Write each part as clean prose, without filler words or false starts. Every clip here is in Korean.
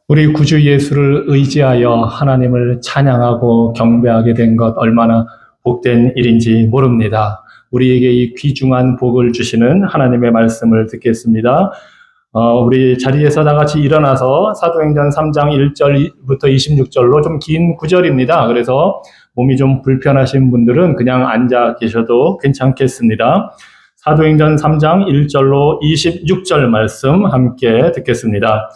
우리 구주 예수를 의지하여 하나님을 찬양하고 경배하게 된 것 얼마나 복된 일인지 모릅니다. 우리에게 이 귀중한 복을 주시는 하나님의 말씀을 듣겠습니다. 우리 자리에서 다 같이 일어나서 사도행전 3장 1절부터 26절로 좀 긴 구절입니다. 그래서 몸이 좀 불편하신 분들은 그냥 앉아 계셔도 괜찮겠습니다. 사도행전 3장 1절로 26절 말씀 함께 듣겠습니다.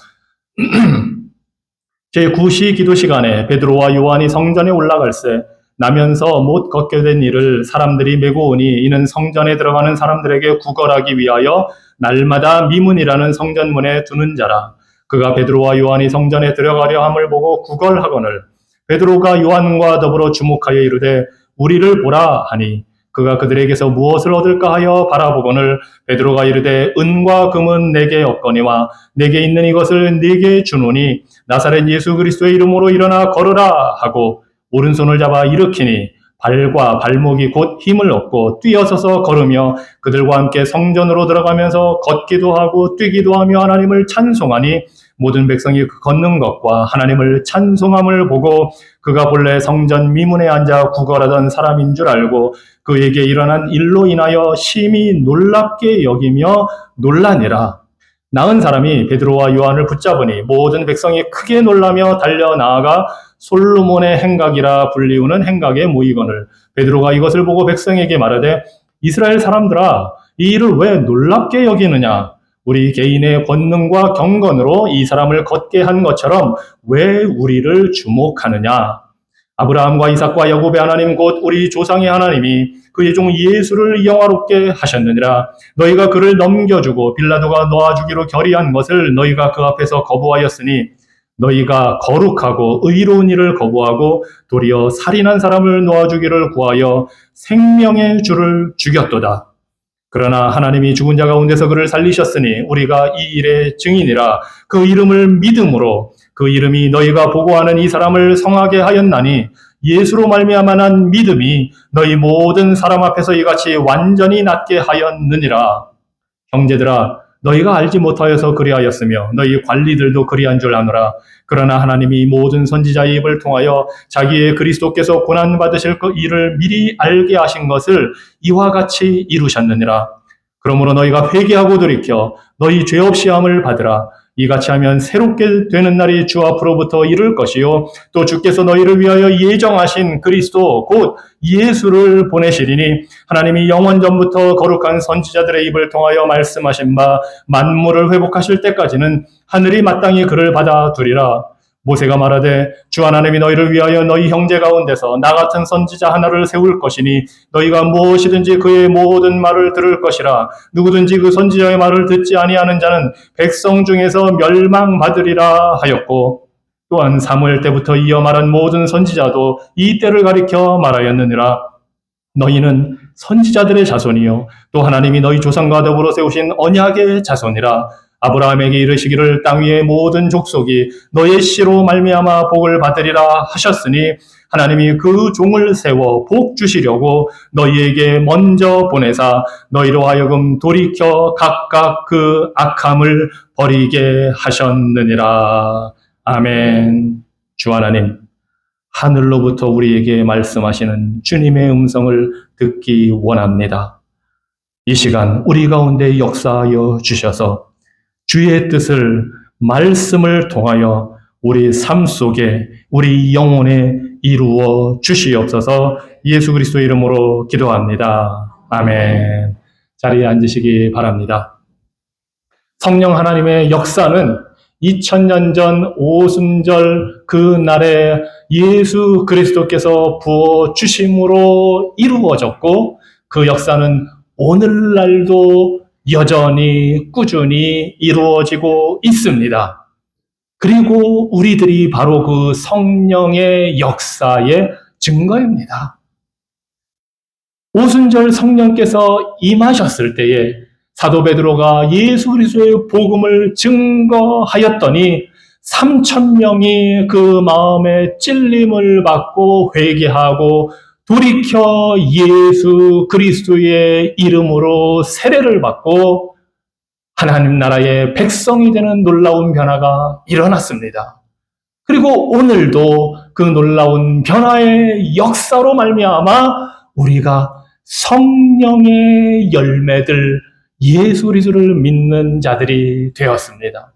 제9시 기도 시간에 베드로와 요한이 성전에 올라갈새 나면서 못 걷게 된 이를 사람들이 메고 오니 이는 성전에 들어가는 사람들에게 구걸하기 위하여 날마다 미문이라는 성전문에 두는 자라. 그가 베드로와 요한이 성전에 들어가려 함을 보고 구걸하거늘 베드로가 요한과 더불어 주목하여 이르되 우리를 보라 하니 그가 그들에게서 무엇을 얻을까 하여 바라보거늘 베드로가 이르되 은과 금은 내게 없거니와 내게 있는 이것을 네게 주노니 나사렛 예수 그리스도의 이름으로 일어나 걸으라 하고 오른손을 잡아 일으키니 발과 발목이 곧 힘을 얻고 뛰어서서 걸으며 그들과 함께 성전으로 들어가면서 걷기도 하고 뛰기도 하며 하나님을 찬송하니 모든 백성이 그 걷는 것과 하나님을 찬송함을 보고 그가 본래 성전 미문에 앉아 구걸하던 사람인 줄 알고 그에게 일어난 일로 인하여 심히 놀랍게 여기며 놀라니라. 나은 사람이 베드로와 요한을 붙잡으니 모든 백성이 크게 놀라며 달려 나아가 솔로몬의 행각이라 불리우는 행각에 모이거늘 베드로가 이것을 보고 백성에게 말하되 이스라엘 사람들아 이 일을 왜 놀랍게 여기느냐 우리 개인의 권능과 경건으로 이 사람을 걷게 한 것처럼 왜 우리를 주목하느냐 아브라함과 이삭과 야곱의 하나님 곧 우리 조상의 하나님이 그의 종 예수를 영화롭게 하셨느니라. 너희가 그를 넘겨주고 빌라도가 놓아주기로 결의한 것을 너희가 그 앞에서 거부하였으니 너희가 거룩하고 의로운 일을 거부하고 도리어 살인한 사람을 놓아주기를 구하여 생명의 주를 죽였도다. 그러나 하나님이 죽은 자 가운데서 그를 살리셨으니 우리가 이 일의 증인이라. 그 이름을 믿음으로 그 이름이 너희가 보고하는 이 사람을 성하게 하였나니 예수로 말미암아 난 믿음이 너희 모든 사람 앞에서 이같이 완전히 낫게 하였느니라. 형제들아 너희가 알지 못하여서 그리하였으며 너희 관리들도 그리한 줄 아노라. 그러나 하나님이 모든 선지자의 입을 통하여 자기의 그리스도께서 고난받으실 그 일을 미리 알게 하신 것을 이와 같이 이루셨느니라. 그러므로 너희가 회개하고 돌이켜 너희 죄 없이 함을 받으라. 이같이 하면 새롭게 되는 날이 주 앞으로부터 이를 것이요 또 주께서 너희를 위하여 예정하신 그리스도 곧 예수를 보내시리니 하나님이 영원 전부터 거룩한 선지자들의 입을 통하여 말씀하신 바 만물을 회복하실 때까지는 하늘이 마땅히 그를 받아두리라. 모세가 말하되 주 하나님이 너희를 위하여 너희 형제 가운데서 나 같은 선지자 하나를 세울 것이니 너희가 무엇이든지 그의 모든 말을 들을 것이라. 누구든지 그 선지자의 말을 듣지 아니하는 자는 백성 중에서 멸망받으리라 하였고 또한 사무엘 때부터 이어 말한 모든 선지자도 이 때를 가리켜 말하였느니라. 너희는 선지자들의 자손이요 또 하나님이 너희 조상과 더불어 세우신 언약의 자손이라. 아브라함에게 이르시기를 땅 위의 모든 족속이 너의 씨로 말미암아 복을 받으리라 하셨으니 하나님이 그 종을 세워 복 주시려고 너희에게 먼저 보내사 너희로 하여금 돌이켜 각각 그 악함을 버리게 하셨느니라. 아멘. 주 하나님, 하늘로부터 우리에게 말씀하시는 주님의 음성을 듣기 원합니다. 이 시간 우리 가운데 역사하여 주셔서 주의 뜻을 말씀을 통하여 우리 삶 속에 우리 영혼에 이루어 주시옵소서. 예수 그리스도의 이름으로 기도합니다. 아멘. 자리에 앉으시기 바랍니다. 성령 하나님의 역사는 2000년 전 오순절 그 날에 예수 그리스도께서 부어 주심으로 이루어졌고 그 역사는 오늘날도 여전히 꾸준히 이루어지고 있습니다. 그리고 우리들이 바로 그 성령의 역사의 증거입니다. 오순절 성령께서 임하셨을 때에 사도 베드로가 예수 그리스도의 복음을 증거하였더니 3,000명이 그 마음에 찔림을 받고 회개하고 돌이켜 예수 그리스도의 이름으로 세례를 받고 하나님 나라의 백성이 되는 놀라운 변화가 일어났습니다. 그리고 오늘도 그 놀라운 변화의 역사로 말미암아 우리가 성령의 열매들 예수 그리스도를 믿는 자들이 되었습니다.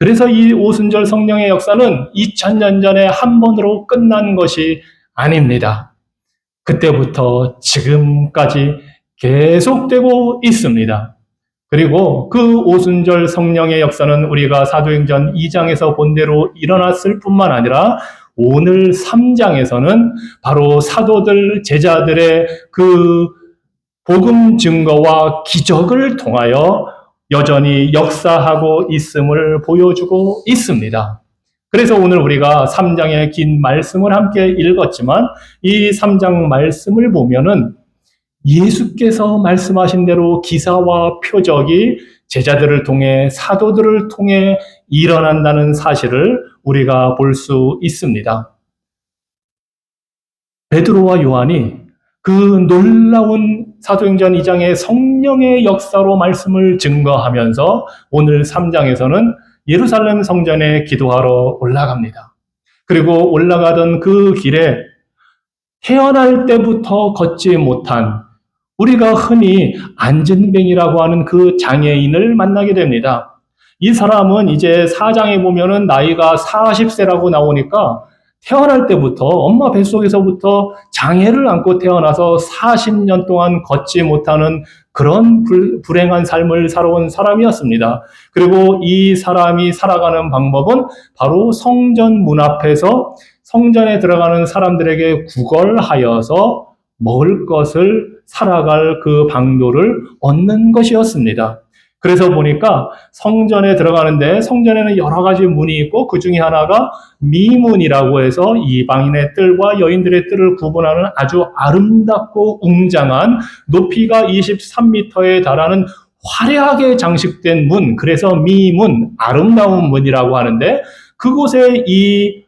그래서 이 오순절 성령의 역사는 2000년 전에 한 번으로 끝난 것이 아닙니다. 그때부터 지금까지 계속되고 있습니다. 그리고 그 오순절 성령의 역사는 우리가 사도행전 2장에서 본 대로 일어났을 뿐만 아니라 오늘 3장에서는 바로 사도들, 제자들의 그 복음 증거와 기적을 통하여 여전히 역사하고 있음을 보여주고 있습니다. 그래서 오늘 우리가 3장의 긴 말씀을 함께 읽었지만 이 3장 말씀을 보면은 예수께서 말씀하신 대로 기사와 표적이 제자들을 통해 사도들을 통해 일어난다는 사실을 우리가 볼 수 있습니다. 베드로와 요한이 그 놀라운 사도행전 2장의 성령의 역사로 말씀을 증거하면서 오늘 3장에서는 예루살렘 성전에 기도하러 올라갑니다. 그리고 올라가던 그 길에 태어날 때부터 걷지 못한 우리가 흔히 안진뱅이라고 하는 그 장애인을 만나게 됩니다. 이 사람은 이제 4장에 보면은 나이가 40세라고 나오니까 태어날 때부터 엄마 뱃속에서부터 장애를 안고 태어나서 40년 동안 걷지 못하는 그런 불행한 삶을 살아온 사람이었습니다. 그리고 이 사람이 살아가는 방법은 바로 성전 문 앞에서 성전에 들어가는 사람들에게 구걸하여서 먹을 것을 살아갈 그 방도를 얻는 것이었습니다. 그래서 보니까 성전에 들어가는데 성전에는 여러 가지 문이 있고 그 중에 하나가 미문이라고 해서 이방인의 뜰과 여인들의 뜰을 구분하는 아주 아름답고 웅장한 높이가 23m에 달하는 화려하게 장식된 문, 그래서 미문, 아름다운 문이라고 하는데 그곳에 이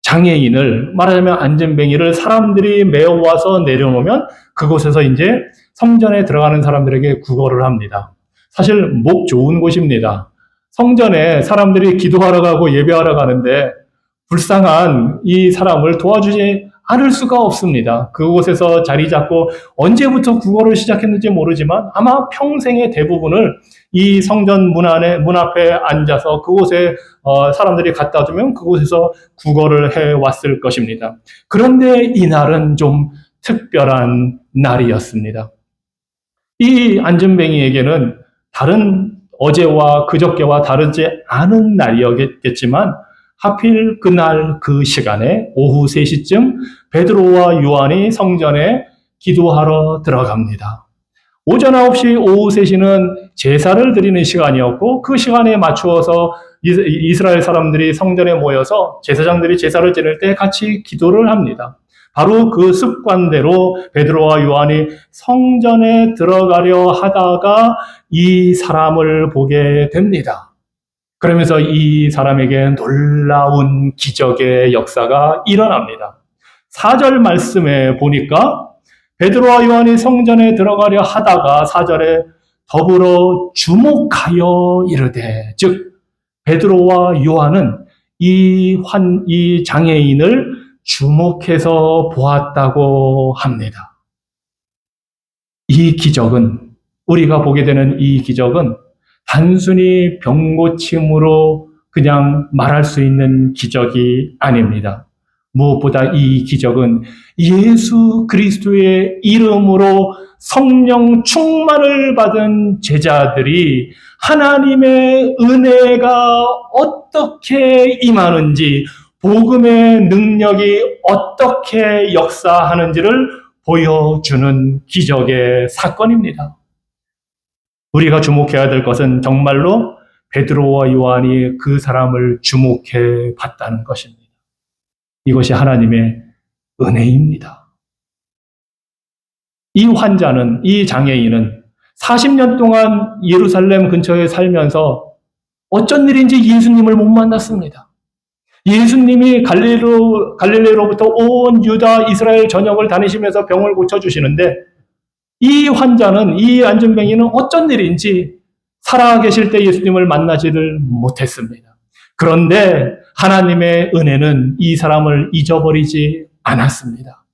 장애인을 말하자면 안진뱅이를 사람들이 메어와서 내려놓으면 그곳에서 이제 성전에 들어가는 사람들에게 구걸을 합니다. 사실 목 좋은 곳입니다. 성전에 사람들이 기도하러 가고 예배하러 가는데 불쌍한 이 사람을 도와주지 않을 수가 없습니다. 그곳에서 자리 잡고 언제부터 구걸을 시작했는지 모르지만 아마 평생의 대부분을 이 성전 문 앞에 앉아서 그곳에 사람들이 갖다 두면 그곳에서 구걸을 해왔을 것입니다. 그런데 이날은 좀 특별한 날이었습니다. 이 안진뱅이에게는 다른 어제와 그저께와 다르지 않은 날이었겠지만 하필 그날 그 시간에 오후 3시쯤 베드로와 요한이 성전에 기도하러 들어갑니다. 오전 9시, 오후 3시는 제사를 드리는 시간이었고 그 시간에 맞추어서 이스라엘 사람들이 성전에 모여서 제사장들이 제사를 지낼 때 같이 기도를 합니다. 바로 그 습관대로 베드로와 요한이 성전에 들어가려 하다가 이 사람을 보게 됩니다. 그러면서 이 사람에게 놀라운 기적의 역사가 일어납니다. 4절 말씀에 보니까 베드로와 요한이 성전에 들어가려 하다가 4절에 더불어 주목하여 이르되, 즉 베드로와 요한은 이 장애인을 주목해서 보았다고 합니다. 이 기적은, 우리가 보게 되는 이 기적은 단순히 병고침으로 그냥 말할 수 있는 기적이 아닙니다. 무엇보다 이 기적은 예수 그리스도의 이름으로 성령 충만을 받은 제자들이 하나님의 은혜가 어떻게 임하는지, 복음의 능력이 어떻게 역사하는지를 보여주는 기적의 사건입니다. 우리가 주목해야 될 것은 정말로 베드로와 요한이 그 사람을 주목해 봤다는 것입니다. 이것이 하나님의 은혜입니다. 이 환자는, 이 장애인은 40년 동안 예루살렘 근처에 살면서 어쩐 일인지 예수님을 못 만났습니다. 예수님이 갈릴리로부터 온 유다, 이스라엘 전역을 다니시면서 병을 고쳐주시는데 이 환자는, 이 안진뱅이는 어쩐 일인지 살아계실 때 예수님을 만나지를 못했습니다. 그런데 하나님의 은혜는 이 사람을 잊어버리지 않았습니다.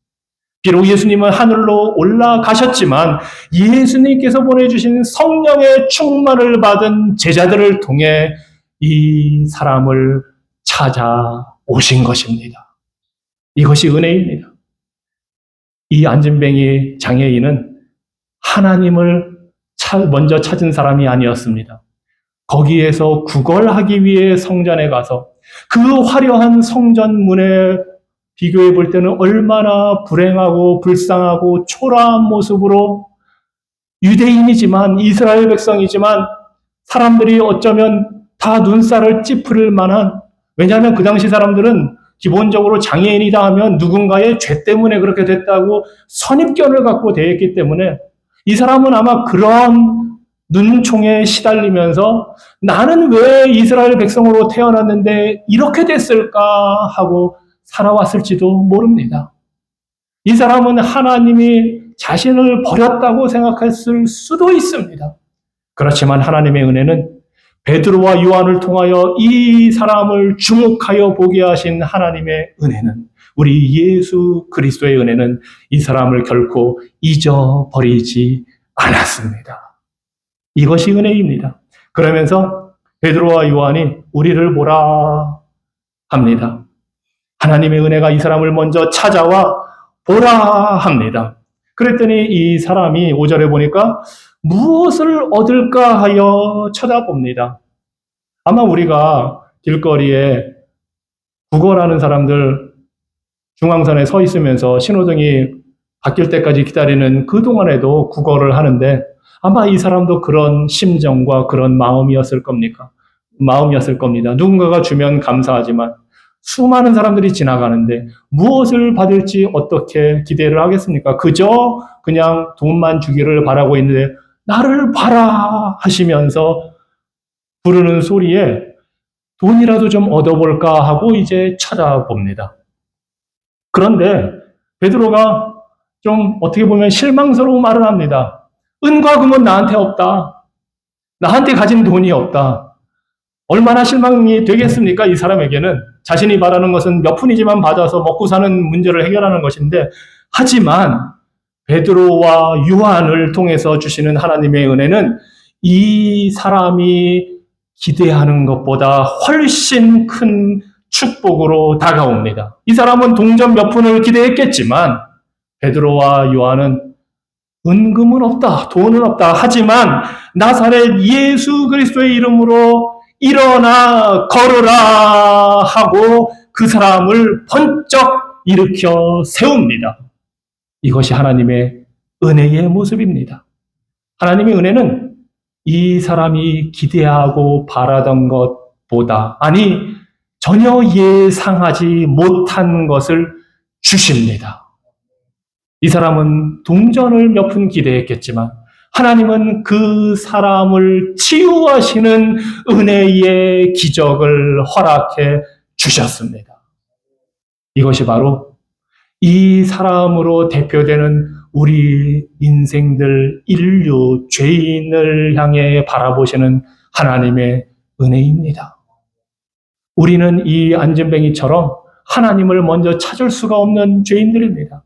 비록 예수님은 하늘로 올라가셨지만 예수님께서 보내주신 성령의 충만을 받은 제자들을 통해 이 사람을 찾아오신 것입니다. 이것이 은혜입니다. 이 안진뱅이 장애인은 하나님을 먼저 찾은 사람이 아니었습니다. 거기에서 구걸하기 위해 성전에 가서 그 화려한 성전문에 비교해 볼 때는 얼마나 불행하고 불쌍하고 초라한 모습으로 유대인이지만 이스라엘 백성이지만 사람들이 어쩌면 다 눈살을 찌푸릴 만한, 왜냐하면 그 당시 사람들은 기본적으로 장애인이다 하면 누군가의 죄 때문에 그렇게 됐다고 선입견을 갖고 대했기 때문에 이 사람은 아마 그런 눈총에 시달리면서 나는 왜 이스라엘 백성으로 태어났는데 이렇게 됐을까 하고 살아왔을지도 모릅니다. 이 사람은 하나님이 자신을 버렸다고 생각했을 수도 있습니다. 그렇지만 하나님의 은혜는 베드로와 요한을 통하여 이 사람을 주목하여 보게 하신 하나님의 은혜는, 우리 예수 그리스도의 은혜는 이 사람을 결코 잊어버리지 않았습니다. 이것이 은혜입니다. 그러면서 베드로와 요한이 우리를 보라 합니다. 하나님의 은혜가 이 사람을 먼저 찾아와 보라 합니다. 그랬더니 이 사람이 5절에 보니까 무엇을 얻을까 하여 쳐다봅니다. 아마 우리가 길거리에 구걸하는 사람들 중앙선에 서 있으면서 신호등이 바뀔 때까지 기다리는 그 동안에도 구걸을 하는데 아마 이 사람도 그런 심정과 그런 마음이었을 겁니다. 누군가가 주면 감사하지만 수많은 사람들이 지나가는데 무엇을 받을지 어떻게 기대를 하겠습니까? 그저 그냥 돈만 주기를 바라고 있는데 나를 봐라 하시면서 부르는 소리에 돈이라도 좀 얻어볼까 하고 이제 찾아봅니다. 그런데 베드로가 좀 어떻게 보면 실망스러운 말을 합니다. 은과 금은 나한테 없다. 나한테 가진 돈이 없다. 얼마나 실망이 되겠습니까? 이 사람에게는 자신이 바라는 것은 몇 푼이지만 받아서 먹고 사는 문제를 해결하는 것인데, 하지만 베드로와 요한을 통해서 주시는 하나님의 은혜는 이 사람이 기대하는 것보다 훨씬 큰 축복으로 다가옵니다. 이 사람은 동전 몇 푼을 기대했겠지만 베드로와 요한은 은금은 없다, 돈은 없다. 하지만 나사렛 예수 그리스도의 이름으로 일어나 걸어라 하고 그 사람을 번쩍 일으켜 세웁니다. 이것이 하나님의 은혜의 모습입니다. 하나님의 은혜는 이 사람이 기대하고 바라던 것보다, 아니 전혀 예상하지 못한 것을 주십니다. 이 사람은 동전을 몇 푼 기대했겠지만 하나님은 그 사람을 치유하시는 은혜의 기적을 허락해 주셨습니다. 이것이 바로 이 사람으로 대표되는 우리 인생들, 인류, 죄인을 향해 바라보시는 하나님의 은혜입니다. 우리는 이 안진뱅이처럼 하나님을 먼저 찾을 수가 없는 죄인들입니다.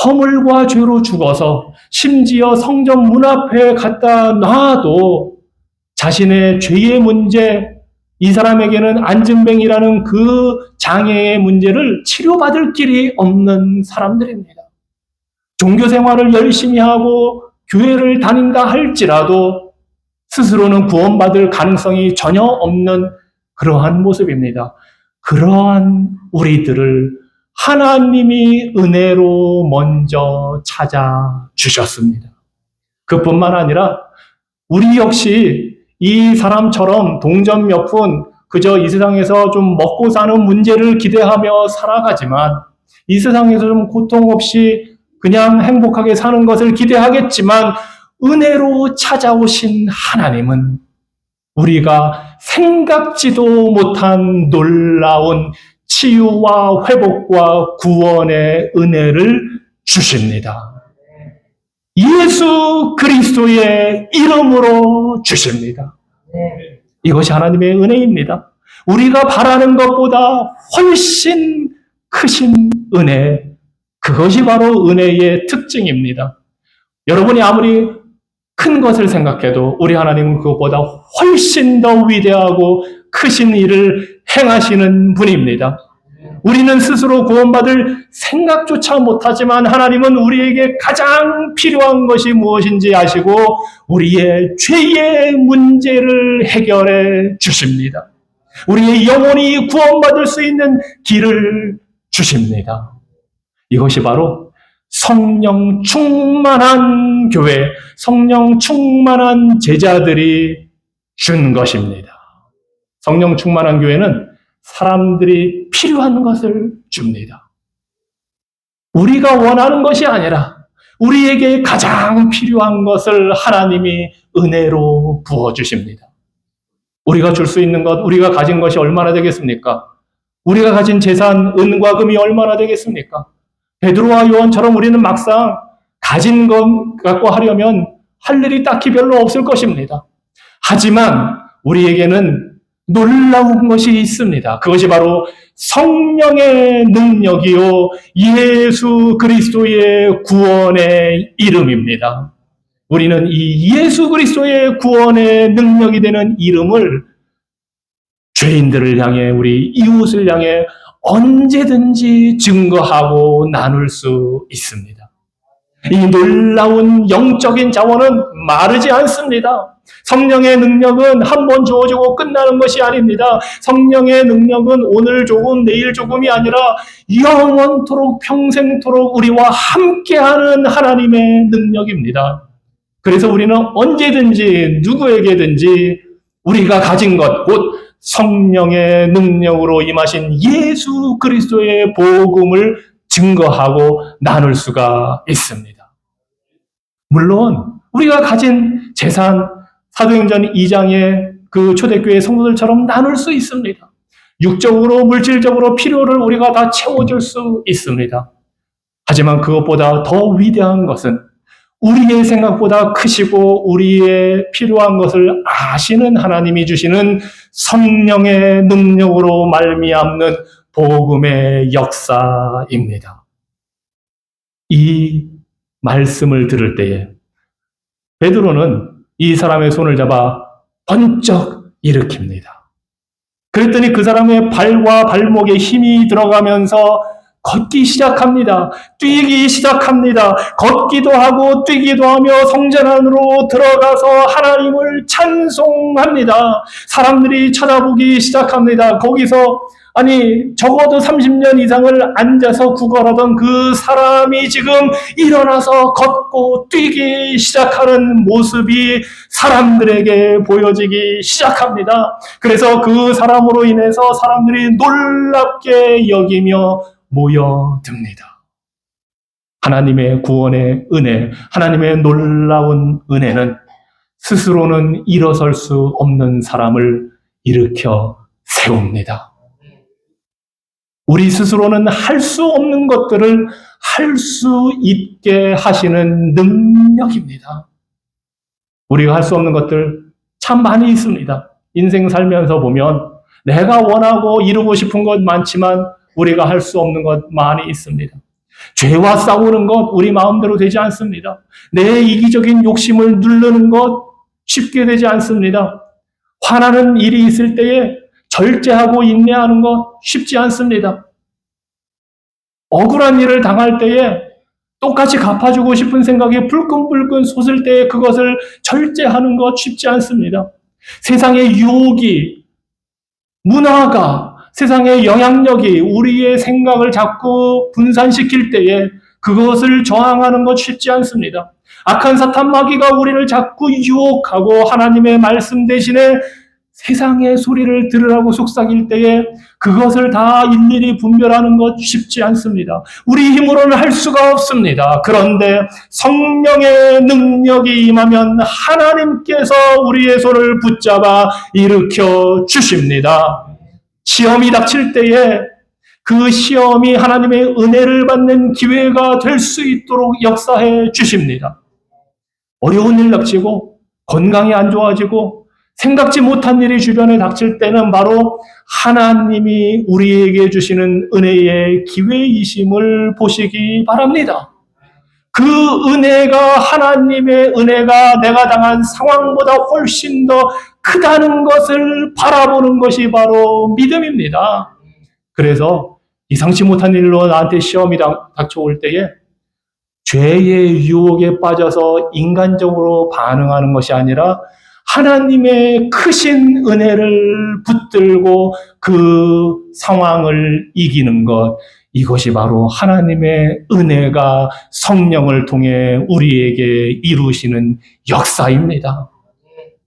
허물과 죄로 죽어서 심지어 성전 문 앞에 갖다 놔도 자신의 죄의 문제, 이 사람에게는 안진뱅이라는 그 장애의 문제를 치료받을 길이 없는 사람들입니다. 종교 생활을 열심히 하고 교회를 다닌다 할지라도 스스로는 구원받을 가능성이 전혀 없는 그러한 모습입니다. 그러한 우리들을 하나님이 은혜로 먼저 찾아주셨습니다. 그뿐만 아니라 우리 역시 이 사람처럼 동전 몇 푼, 그저 이 세상에서 좀 먹고 사는 문제를 기대하며 살아가지만 이 세상에서 좀 고통 없이 그냥 행복하게 사는 것을 기대하겠지만 은혜로 찾아오신 하나님은 우리가 생각지도 못한 놀라운 치유와 회복과 구원의 은혜를 주십니다. 예수 그리스도의 이름으로 주십니다. 이것이 하나님의 은혜입니다. 우리가 바라는 것보다 훨씬 크신 은혜, 그것이 바로 은혜의 특징입니다. 여러분이 아무리 큰 것을 생각해도 우리 하나님은 그것보다 훨씬 더 위대하고 크신 일을 행하시는 분입니다. 우리는 스스로 구원받을 생각조차 못하지만 하나님은 우리에게 가장 필요한 것이 무엇인지 아시고 우리의 죄의 문제를 해결해 주십니다. 우리의 영혼이 구원받을 수 있는 길을 주십니다. 이것이 바로 성령 충만한 교회, 성령 충만한 제자들이 준 것입니다. 성령 충만한 교회는 사람들이 필요한 것을 줍니다. 우리가 원하는 것이 아니라 우리에게 가장 필요한 것을 하나님이 은혜로 부어주십니다. 우리가 줄 수 있는 것, 우리가 가진 것이 얼마나 되겠습니까? 우리가 가진 재산, 은과 금이 얼마나 되겠습니까? 베드로와 요한처럼 우리는 막상 가진 것 갖고 하려면 할 일이 딱히 별로 없을 것입니다. 하지만 우리에게는 놀라운 것이 있습니다. 그것이 바로 성령의 능력이요 예수 그리스도의 구원의 이름입니다. 우리는 이 예수 그리스도의 구원의 능력이 되는 이름을 죄인들을 향해, 우리 이웃을 향해 언제든지 증거하고 나눌 수 있습니다. 이 놀라운 영적인 자원은 마르지 않습니다. 성령의 능력은 한 번 주어지고 끝나는 것이 아닙니다. 성령의 능력은 오늘 조금 내일 조금이 아니라 영원토록 평생토록 우리와 함께하는 하나님의 능력입니다. 그래서 우리는 언제든지 누구에게든지 우리가 가진 것, 곧 성령의 능력으로 임하신 예수 그리스도의 복음을 증거하고 나눌 수가 있습니다. 물론 우리가 가진 재산, 사도행전 2장의 그 초대교회 성도들처럼 나눌 수 있습니다. 육적으로, 물질적으로 필요를 우리가 다 채워줄 수 있습니다. 하지만 그것보다 더 위대한 것은 우리의 생각보다 크시고 우리의 필요한 것을 아시는 하나님이 주시는 성령의 능력으로 말미암는 복음의 역사입니다. 이 말씀을 들을 때에 베드로는 이 사람의 손을 잡아 번쩍 일으킵니다. 그랬더니 그 사람의 발과 발목에 힘이 들어가면서 걷기 시작합니다. 뛰기 시작합니다. 걷기도 하고 뛰기도 하며 성전 안으로 들어가서 하나님을 찬송합니다. 사람들이 쳐다보기 시작합니다. 거기서 적어도 30년 이상을 앉아서 구걸하던 그 사람이 지금 일어나서 걷고 뛰기 시작하는 모습이 사람들에게 보여지기 시작합니다. 그래서 그 사람으로 인해서 사람들이 놀랍게 여기며 모여듭니다. 하나님의 구원의 은혜, 하나님의 놀라운 은혜는 스스로는 일어설 수 없는 사람을 일으켜 세웁니다. 우리 스스로는 할 수 없는 것들을 할 수 있게 하시는 능력입니다. 우리가 할 수 없는 것들 참 많이 있습니다. 인생 살면서 보면 내가 원하고 이루고 싶은 것 많지만 우리가 할 수 없는 것 많이 있습니다. 죄와 싸우는 것 우리 마음대로 되지 않습니다. 내 이기적인 욕심을 누르는 것 쉽게 되지 않습니다. 화나는 일이 있을 때에 절제하고 인내하는 것 쉽지 않습니다. 억울한 일을 당할 때에 똑같이 갚아주고 싶은 생각이 불끈불끈 솟을 때에 그것을 절제하는 것 쉽지 않습니다. 세상의 유혹이, 문화가, 세상의 영향력이 우리의 생각을 자꾸 분산시킬 때에 그것을 저항하는 것 쉽지 않습니다. 악한 사탄 마귀가 우리를 자꾸 유혹하고 하나님의 말씀 대신에 세상의 소리를 들으라고 속삭일 때에 그것을 다 일일이 분별하는 것 쉽지 않습니다. 우리 힘으로는 할 수가 없습니다. 그런데 성령의 능력이 임하면 하나님께서 우리의 손을 붙잡아 일으켜 주십니다. 시험이 닥칠 때에 그 시험이 하나님의 은혜를 받는 기회가 될 수 있도록 역사해 주십니다. 어려운 일 닥치고 건강이 안 좋아지고 생각지 못한 일이 주변에 닥칠 때는 바로 하나님이 우리에게 주시는 은혜의 기회이심을 보시기 바랍니다. 그 은혜가, 하나님의 은혜가 내가 당한 상황보다 훨씬 더 크다는 것을 바라보는 것이 바로 믿음입니다. 그래서 예상치 못한 일로 나한테 시험이 닥쳐올 때에 죄의 유혹에 빠져서 인간적으로 반응하는 것이 아니라 하나님의 크신 은혜를 붙들고 그 상황을 이기는 것, 이것이 바로 하나님의 은혜가 성령을 통해 우리에게 이루시는 역사입니다.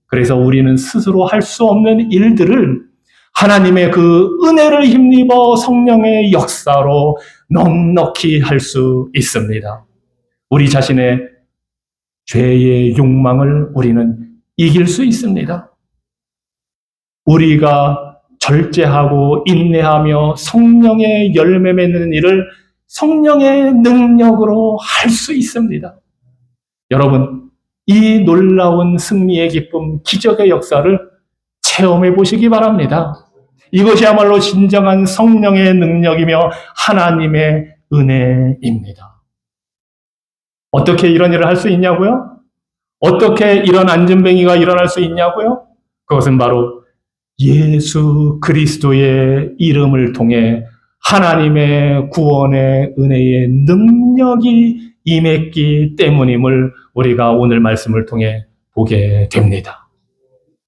그래서 우리는 스스로 할 수 없는 일들을 하나님의 그 은혜를 힘입어 성령의 역사로 넉넉히 할 수 있습니다. 우리 자신의 죄의 욕망을 우리는 이길 수 있습니다. 우리가 절제하고 인내하며 성령의 열매 맺는 일을 성령의 능력으로 할 수 있습니다. 여러분, 이 놀라운 승리의 기쁨, 기적의 역사를 체험해 보시기 바랍니다. 이것이야말로 진정한 성령의 능력이며 하나님의 은혜입니다. 어떻게 이런 일을 할 수 있냐고요? 어떻게 이런 안전뱅이가 일어날 수 있냐고요? 그것은 바로 예수 그리스도의 이름을 통해 하나님의 구원의 은혜의 능력이 임했기 때문임을 우리가 오늘 말씀을 통해 보게 됩니다.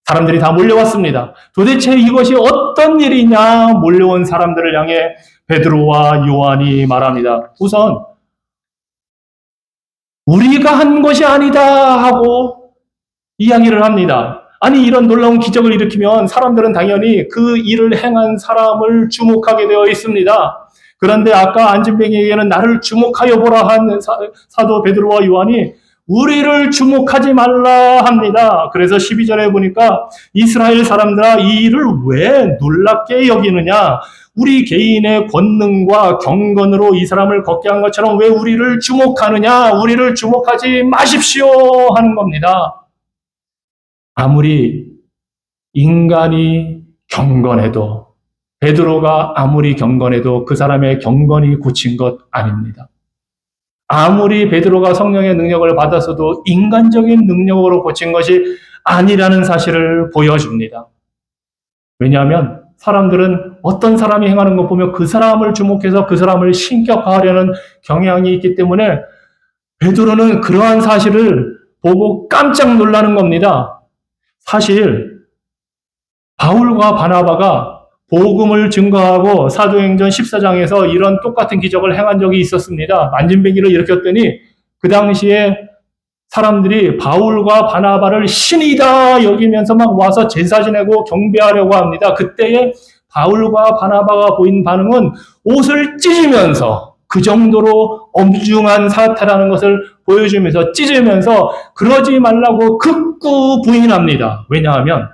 사람들이 다 몰려왔습니다. 도대체 이것이 어떤 일이냐? 몰려온 사람들을 향해 베드로와 요한이 말합니다. 우선 우리가 한 것이 아니다 하고 이야기를 합니다. 아니, 이런 놀라운 기적을 일으키면 사람들은 당연히 그 일을 행한 사람을 주목하게 되어 있습니다. 그런데 아까 안진뱅이에게는 나를 주목하여 보라 한 사도 베드로와 요한이 우리를 주목하지 말라 합니다. 그래서 12절에 보니까 이스라엘 사람들아, 이 일을 왜 놀랍게 여기느냐? 우리 개인의 권능과 경건으로 이 사람을 걷게 한 것처럼 왜 우리를 주목하느냐? 우리를 주목하지 마십시오 하는 겁니다. 아무리 인간이 경건해도, 베드로가 아무리 경건해도 그 사람의 경건이 고친 것 아닙니다. 아무리 베드로가 성령의 능력을 받았어도 인간적인 능력으로 고친 것이 아니라는 사실을 보여줍니다. 왜냐하면 사람들은 어떤 사람이 행하는 것 보면 그 사람을 주목해서 그 사람을 신격화하려는 경향이 있기 때문에 베드로는 그러한 사실을 보고 깜짝 놀라는 겁니다. 사실 바울과 바나바가 복음을 증거하고 사도행전 14장에서 이런 똑같은 기적을 행한 적이 있었습니다. 안진뱅이를 일으켰더니 그 당시에 사람들이 바울과 바나바를 신이다 여기면서 막 와서 제사 지내고 경배하려고 합니다. 그때에 바울과 바나바가 보인 반응은 옷을 찢으면서, 그 정도로 엄중한 사태라는 것을 보여주면서 찢으면서 그러지 말라고 극구 부인합니다. 왜냐하면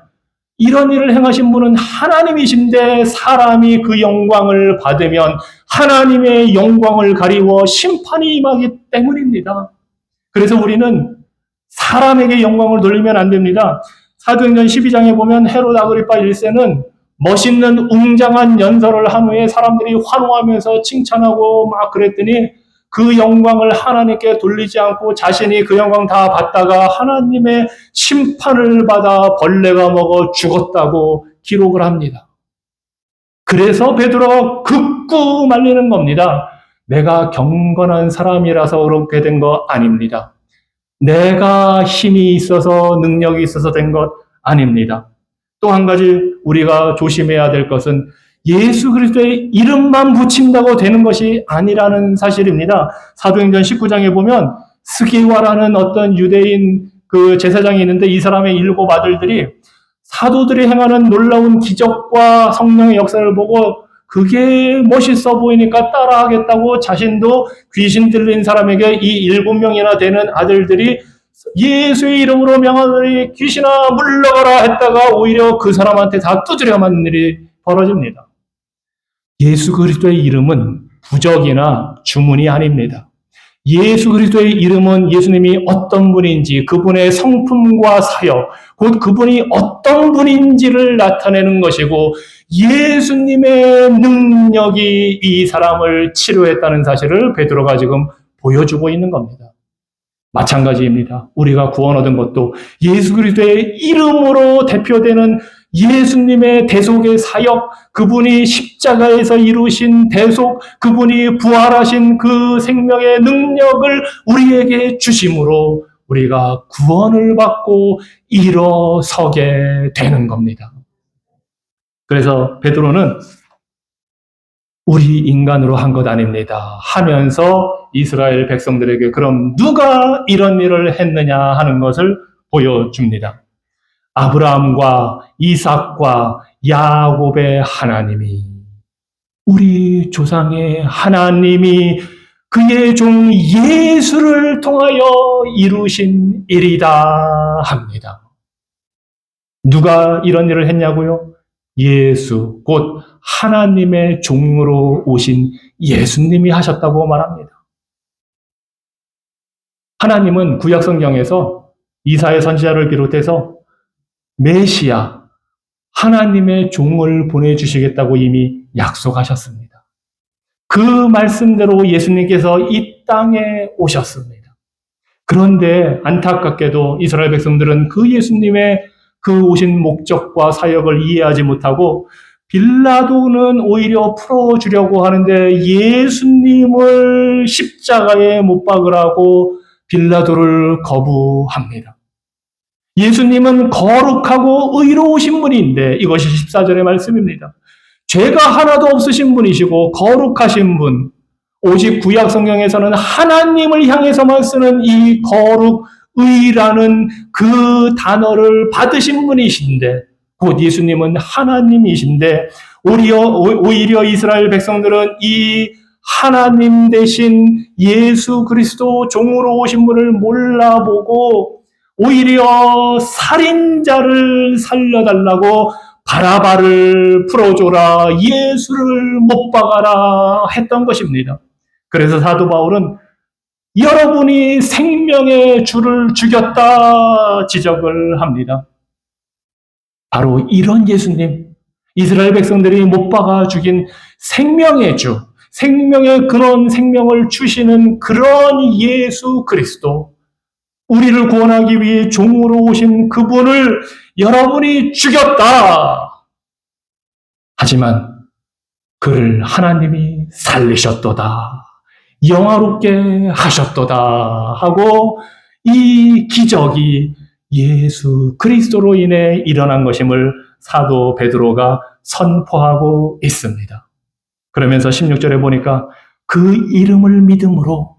이런 일을 행하신 분은 하나님이신데 사람이 그 영광을 받으면 하나님의 영광을 가리워 심판이 임하기 때문입니다. 그래서 우리는 사람에게 영광을 돌리면 안 됩니다. 사도행전 12장에 보면 헤롯 아그리파 1세는 멋있는 웅장한 연설을 한 후에 사람들이 환호하면서 칭찬하고 막 그랬더니 그 영광을 하나님께 돌리지 않고 자신이 그 영광 다 받다가 하나님의 심판을 받아 벌레가 먹어 죽었다고 기록을 합니다. 그래서 베드로가 극구 말리는 겁니다. 내가 경건한 사람이라서 그렇게 된 거 아닙니다. 내가 힘이 있어서 능력이 있어서 된 것 아닙니다. 또 한 가지 우리가 조심해야 될 것은 예수 그리스도의 이름만 붙인다고 되는 것이 아니라는 사실입니다. 사도행전 19장에 보면 스기와라는 어떤 유대인 그 제사장이 있는데 이 사람의 7 아들들이 사도들이 행하는 놀라운 기적과 성령의 역사를 보고 그게 멋있어 보이니까 따라하겠다고 자신도 귀신 들린 사람에게 이 7명이나 되는 아들들이 예수의 이름으로 명하노니 귀신아 물러가라 했다가 오히려 그 사람한테 다 두드려 맞는 일이 벌어집니다. 예수 그리스도의 이름은 부적이나 주문이 아닙니다. 예수 그리스도의 이름은 예수님이 어떤 분인지, 그분의 성품과 사역, 곧 그분이 어떤 분인지를 나타내는 것이고, 예수님의 능력이 이 사람을 치료했다는 사실을 베드로가 지금 보여주고 있는 겁니다. 마찬가지입니다. 우리가 구원 얻은 것도 예수 그리스도의 이름으로 대표되는 예수님의 대속의 사역, 그분이 십자가에서 이루신 대속, 그분이 부활하신 그 생명의 능력을 우리에게 주심으로 우리가 구원을 받고 일어서게 되는 겁니다. 그래서 베드로는 우리 인간으로 한 것 아닙니다 하면서 이스라엘 백성들에게 그럼 누가 이런 일을 했느냐 하는 것을 보여줍니다. 아브라함과 이삭과 야곱의 하나님이, 우리 조상의 하나님이 그의 종 예수를 통하여 이루신 일이다 합니다. 누가 이런 일을 했냐고요? 예수, 곧 하나님의 종으로 오신 예수님이 하셨다고 말합니다. 하나님은 구약 성경에서 이사야 선지자를 비롯해서 메시아, 하나님의 종을 보내주시겠다고 이미 약속하셨습니다. 그 말씀대로 예수님께서 이 땅에 오셨습니다. 그런데 안타깝게도 이스라엘 백성들은 그 예수님의 그 오신 목적과 사역을 이해하지 못하고 빌라도는 오히려 풀어주려고 하는데 예수님을 십자가에 못 박으라고 빌라도를 거부합니다. 예수님은 거룩하고 의로우신 분인데, 이것이 14절의 말씀입니다. 죄가 하나도 없으신 분이시고 거룩하신 분, 오직 구약 성경에서는 하나님을 향해서만 쓰는 이 거룩, 의라는 그 단어를 받으신 분이신데, 곧 예수님은 하나님이신데, 오히려 이스라엘 백성들은 이 하나님 대신 예수 그리스도 종으로 오신 분을 몰라보고 오히려 살인자를 살려달라고 바라바를 풀어줘라, 예수를 못 박아라 했던 것입니다. 그래서 사도 바울은 여러분이 생명의 주를 죽였다 지적을 합니다. 바로 이런 예수님, 이스라엘 백성들이 못 박아 죽인 생명의 주, 생명의 근원, 생명을 주시는 그런 예수 그리스도, 우리를 구원하기 위해 종으로 오신 그분을 여러분이 죽였다. 하지만 그를 하나님이 살리셨도다, 영화롭게 하셨도다 하고 이 기적이 예수 그리스도로 인해 일어난 것임을 사도 베드로가 선포하고 있습니다. 그러면서 16절에 보니까 그 이름을 믿음으로,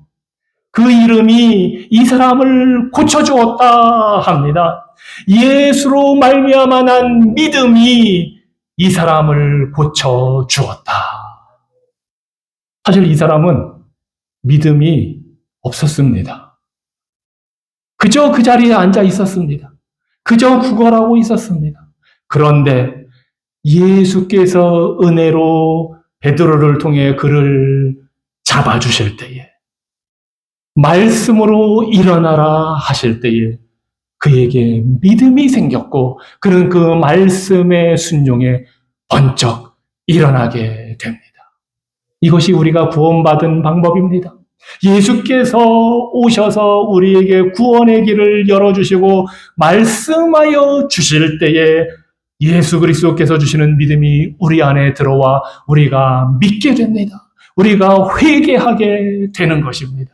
그 이름이 이 사람을 고쳐주었다 합니다. 예수로 말미암아 난 믿음이 이 사람을 고쳐주었다. 사실 이 사람은 믿음이 없었습니다. 그저 그 자리에 앉아 있었습니다. 그저 구걸하고 있었습니다. 그런데 예수께서 은혜로 베드로를 통해 그를 잡아주실 때에, 말씀으로 일어나라 하실 때에 그에게 믿음이 생겼고, 그는 그 말씀의 순종에 번쩍 일어나게 됩니다. 이것이 우리가 구원받은 방법입니다. 예수께서 오셔서 우리에게 구원의 길을 열어주시고 말씀하여 주실 때에 예수 그리스도께서 주시는 믿음이 우리 안에 들어와 우리가 믿게 됩니다. 우리가 회개하게 되는 것입니다.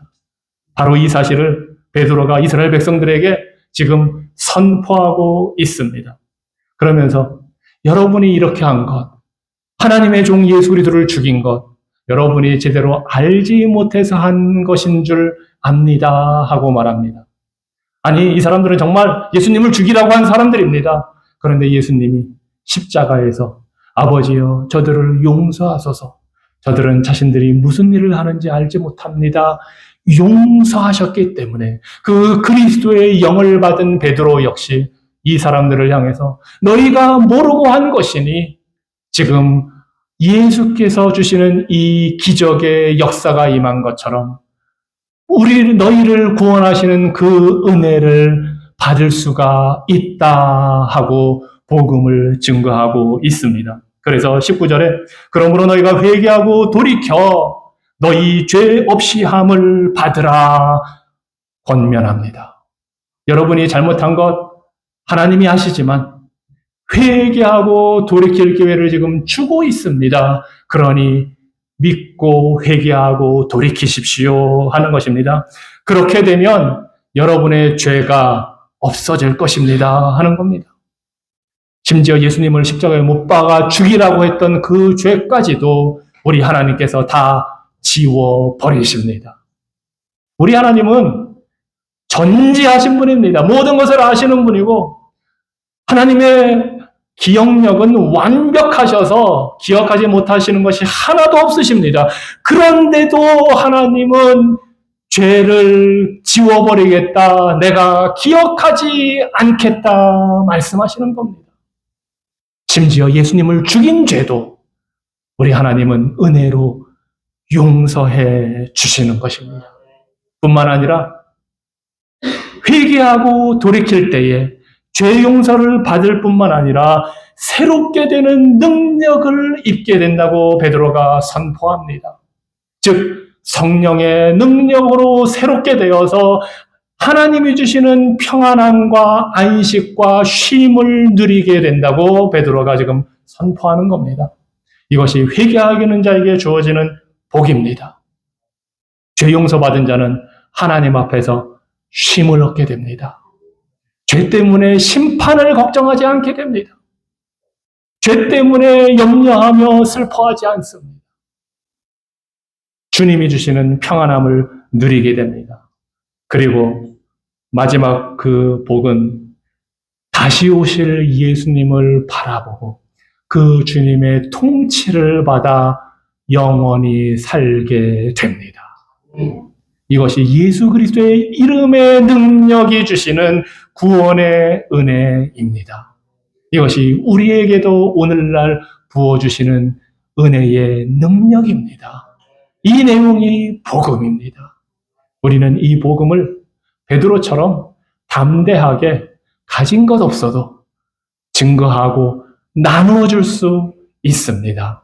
바로 이 사실을 베드로가 이스라엘 백성들에게 지금 선포하고 있습니다. 그러면서 여러분이 이렇게 한 것, 하나님의 종 예수 그리스도를 죽인 것, 여러분이 제대로 알지 못해서 한 것인 줄 압니다 하고 말합니다. 아니, 이 사람들은 정말 예수님을 죽이라고 한 사람들입니다. 그런데 예수님이 십자가에서 아버지여 저들을 용서하소서, 저들은 자신들이 무슨 일을 하는지 알지 못합니다, 용서하셨기 때문에 그 그리스도의 영을 받은 베드로 역시 이 사람들을 향해서 너희가 모르고 한 것이니 지금 예수께서 주시는 이 기적의 역사가 임한 것처럼 너희를 구원하시는 그 은혜를 받을 수가 있다 하고 복음을 증거하고 있습니다. 그래서 19절에 그러므로 너희가 회개하고 돌이켜 너희 죄 없이 함을 받으라 권면합니다. 여러분이 잘못한 것 하나님이 아시지만 회개하고 돌이킬 기회를 지금 주고 있습니다. 그러니 믿고 회개하고 돌이키십시오 하는 것입니다. 그렇게 되면 여러분의 죄가 없어질 것입니다 하는 겁니다. 심지어 예수님을 십자가에 못 박아 죽이라고 했던 그 죄까지도 우리 하나님께서 다 지워버리십니다. 우리 하나님은 전지하신 분입니다. 모든 것을 아시는 분이고 하나님의 기억력은 완벽하셔서 기억하지 못하시는 것이 하나도 없으십니다. 그런데도 하나님은 죄를 지워버리겠다, 내가 기억하지 않겠다 말씀하시는 겁니다. 심지어 예수님을 죽인 죄도 우리 하나님은 은혜로 용서해 주시는 것입니다. 뿐만 아니라 회개하고 돌이킬 때에 죄 용서를 받을 뿐만 아니라 새롭게 되는 능력을 입게 된다고 베드로가 선포합니다. 즉 성령의 능력으로 새롭게 되어서 하나님이 주시는 평안함과 안식과 쉼을 누리게 된다고 베드로가 지금 선포하는 겁니다. 이것이 회개하기는 자에게 주어지는 복입니다. 죄 용서받은 자는 하나님 앞에서 쉼을 얻게 됩니다. 죄 때문에 심판을 걱정하지 않게 됩니다. 죄 때문에 염려하며 슬퍼하지 않습니다. 주님이 주시는 평안함을 누리게 됩니다. 그리고 마지막 그 복은 다시 오실 예수님을 바라보고 그 주님의 통치를 받아 영원히 살게 됩니다. 이것이 예수 그리스도의 이름의 능력이 주시는 구원의 은혜입니다. 이것이 우리에게도 오늘날 부어주시는 은혜의 능력입니다. 이 내용이 복음입니다. 우리는 이 복음을 베드로처럼 담대하게 가진 것 없어도 증거하고 나누어 줄 수 있습니다.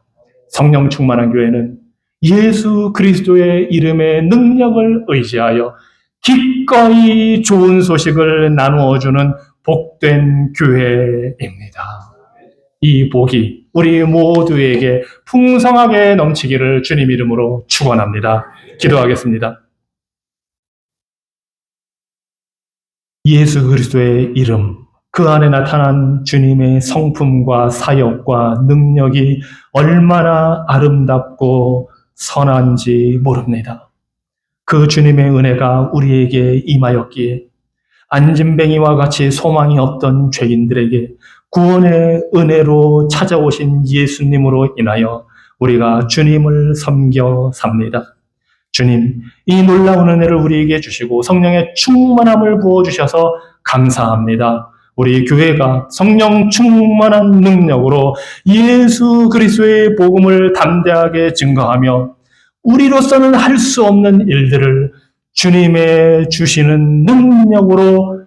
성령 충만한 교회는 예수 그리스도의 이름의 능력을 의지하여 기꺼이 좋은 소식을 나누어 주는 복된 교회입니다. 이 복이 우리 모두에게 풍성하게 넘치기를 주님 이름으로 축원합니다. 기도하겠습니다. 예수 그리스도의 이름, 그 안에 나타난 주님의 성품과 사역과 능력이 얼마나 아름답고 선한지 모릅니다. 그 주님의 은혜가 우리에게 임하였기에 안진뱅이와 같이 소망이 없던 죄인들에게 구원의 은혜로 찾아오신 예수님으로 인하여 우리가 주님을 섬겨 삽니다. 주님, 이 놀라운 은혜를 우리에게 주시고 성령의 충만함을 부어주셔서 감사합니다. 우리 교회가 성령 충만한 능력으로 예수 그리스도의 복음을 담대하게 증거하며 우리로서는 할 수 없는 일들을 주님의 주시는 능력으로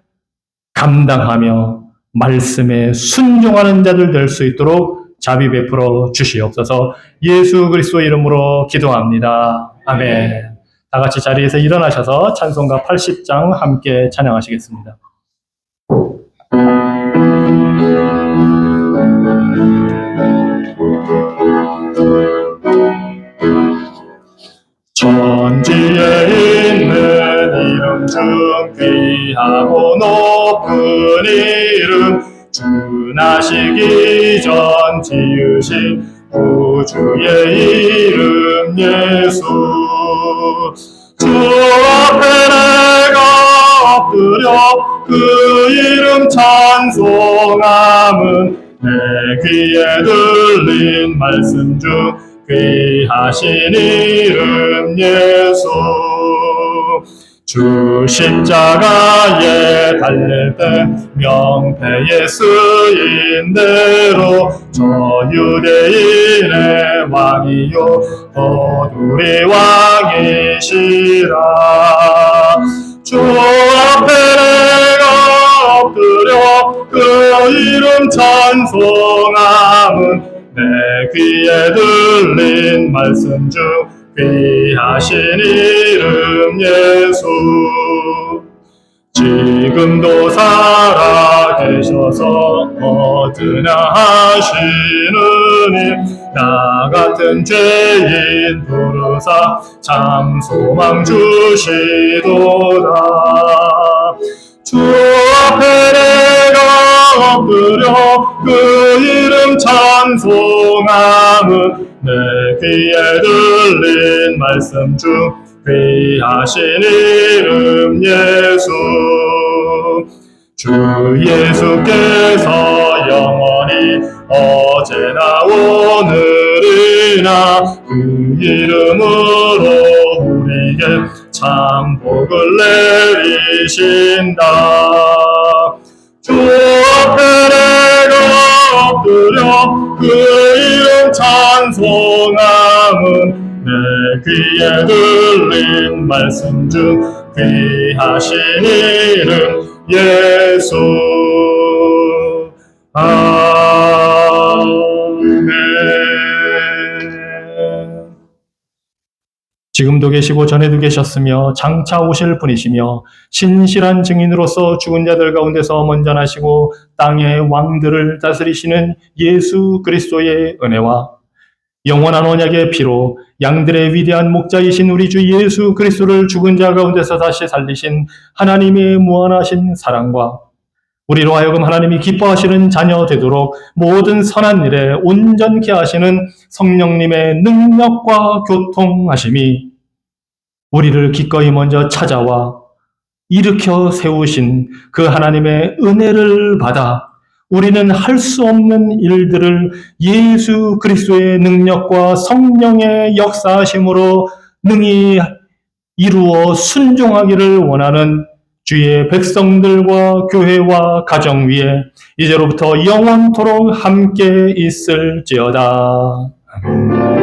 감당하며 말씀에 순종하는 자들 될 수 있도록 자비 베풀어 주시옵소서. 예수 그리스도 이름으로 기도합니다. 아멘. 다 같이 자리에서 일어나셔서 찬송가 80장 함께 찬양하시겠습니다. 천지에 있는 이름 중 귀하고 높은 이름, 주나시기 전 지으신 구주의 이름 예수. 주 앞에 내가 엎드려 그 이름 찬송함은 내 귀에 들린 말씀 중 귀하신 이름 예수. 주 십자가에 달릴 때 명패에 쓰인 대로 저 유대인의 왕이요 너들의 왕이시라. 주 앞에 내가 엎드려 그 이름 찬송함은 내 귀에 들린 말씀 중 귀하신 이름 예수. 지금도 살아계셔서 얻으나 하시느니 나 같은 죄인 부르사 참 소망 주시도다. 주 앞에 내가 엎드려 그 이름 찬송함은 내 귀에 들린 말씀 중 귀하신 이름 예수. 주 예수께서 영원히 어제나 오늘이나 그 이름으로 우리에게 참 복을 내리신다. 주 앞에 내가 엎드려 그 이름 찬송함은 내 귀에 들린 말씀 중 귀하신 이름 예수. 아멘. 지금도 계시고 전에도 계셨으며 장차 오실 분이시며 신실한 증인으로서 죽은 자들 가운데서 먼저 나시고 땅의 왕들을 다스리시는 예수 그리스도의 은혜와 영원한 언약의 피로 양들의 위대한 목자이신 우리 주 예수 그리스도를 죽은 자 가운데서 다시 살리신 하나님의 무한하신 사랑과 우리로 하여금 하나님이 기뻐하시는 자녀 되도록 모든 선한 일에 온전케 하시는 성령님의 능력과 교통하심이 우리를 기꺼이 먼저 찾아와 일으켜 세우신 그 하나님의 은혜를 받아 우리는 할 수 없는 일들을 예수 그리스도의 능력과 성령의 역사하심으로 능히 이루어 순종하기를 원하는 주의 백성들과 교회와 가정 위에 이제로부터 영원토록 함께 있을지어다. 아멘.